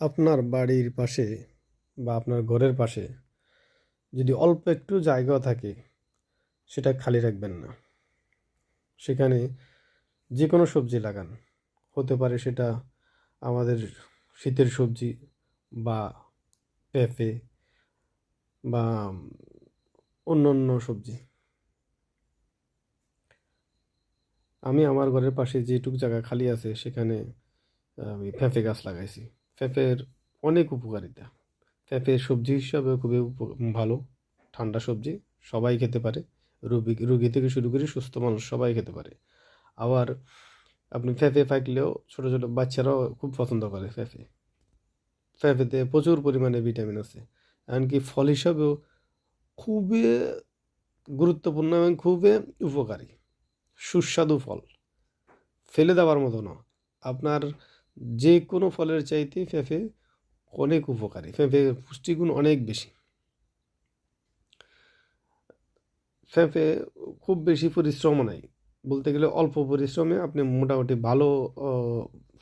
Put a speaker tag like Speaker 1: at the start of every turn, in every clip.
Speaker 1: আপনার বাড়ির পাশে বা আপনার ঘরের পাশে যদি অল্প একটু জায়গাও থাকে সেটা খালি রাখবেন না। সেখানে যে কোনো সবজি লাগান। হতে পারে সেটা আমাদের শীতের সবজি বা পেঁপে বা অন্য অন্য সবজি। আমি আমার ঘরের পাশে যেটুকু জায়গা খালি আছে সেখানে আমি পেঁপে গাছ লাগাইছি। পেঁপের অনেক উপকারিতা। পেঁপে সবজি হিসাবে খুবই ভালো। ঠান্ডা সবজি, সবাই খেতে পারে। রোগী থেকে শুরু করে সুস্থ মানুষ সবাই খেতে পারে। আবার আপনি পেঁপে পাকলেও ছোট ছোট বাচ্চারাও খুব পছন্দ করে পেঁপে। পেঁপেতে প্রচুর পরিমাণে ভিটামিন আছে। এমনকি ফল হিসাবেও খুবই গুরুত্বপূর্ণ এবং খুবই উপকারী। সুস্বাদু ফল, ফেলে দেওয়ার মতো না। আপনার যে কোনো ফলের চাইতে পেঁপে অনেক উপকারী। পেঁপে পুষ্টিগুণ অনেক বেশি। পেঁপে খুব বেশি পরিশ্রমও নাই। বলতে গেলে অল্প পরিশ্রমে আপনি মোটামুটি ভালো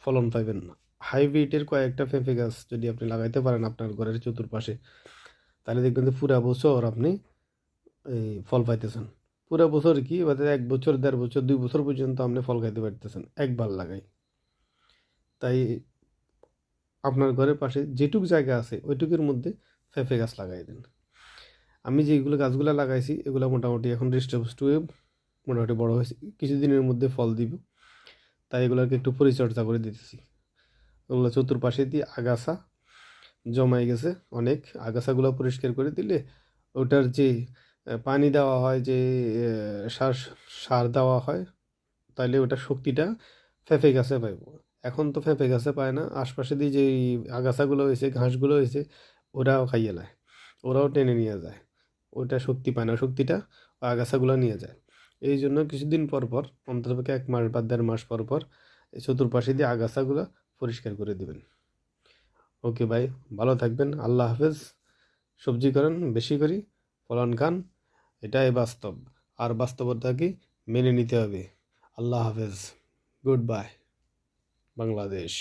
Speaker 1: ফলন পাইবেন না। হাইব্রিডের কয়েকটা পেঁপে গাছ যদি আপনি লাগাইতে পারেন আপনার ঘরের চতুর্পাশে, তাহলে দেখবেন যে পুরা বছর আপনি এই ফল পাইতেছেন। পুরা বছর কি এবার 1 বছর, 1.5 বছর, 2 বছর পর্যন্ত আপনি ফল খাইতে পারতেছেন একবার লাগাই। তাই আপনার ঘরের পাশে যেটুক জায়গা আছে ওইটুকুর মধ্যে পেঁপে গাছ লাগাই দেন। আমি যেগুলো গাছগুলো লাগাইছি এগুলো মোটামুটি এখন হৃষ্টপুষ্ট হয়ে মোটামুটি বড় হয়েছে, কিছুদিনের মধ্যে ফল দিব। তাই এগুলোকে একটু পরিচর্যা করে দিতেছি। ওগুলো চতুর্পাশে দিয়ে আগাছা জমাই গেছে অনেক। আগাছাগুলো পরিষ্কার করে দিলে ওটার যে পানি দেওয়া হয়, যে সার সার দেওয়া হয়, তাইলে ওটার শক্তিটা পেঁপে গাছে পাইব। এখন তো পেঁপে গাছে পায় না, আশপাশে দিয়ে যে আগাছাগুলো হয়েছে, ঘাসগুলো হয়েছে, ওরাও খাইয়ে নেয়, ওরাও টেনে নিয়ে যায়। ওটা শক্তি পায় না, শক্তিটা আগাছাগুলো নিয়ে যায়। এই জন্য কিছুদিন পর পর, অন্ততপক্ষে 1 মাস বা 1.5 মাস পর পর এই চতুর্পাশে দিয়ে আগাছাগুলো পরিষ্কার করে দিবেন। ওকে ভাই, ভালো থাকবেন। আল্লাহ হাফেজ। সবজি করেন বেশি করি, ফলন খান, এটাই বাস্তব। আর বাস্তবতাকে মেনে নিতে হবে। আল্লাহ হাফেজ। Good bye Bangladesh.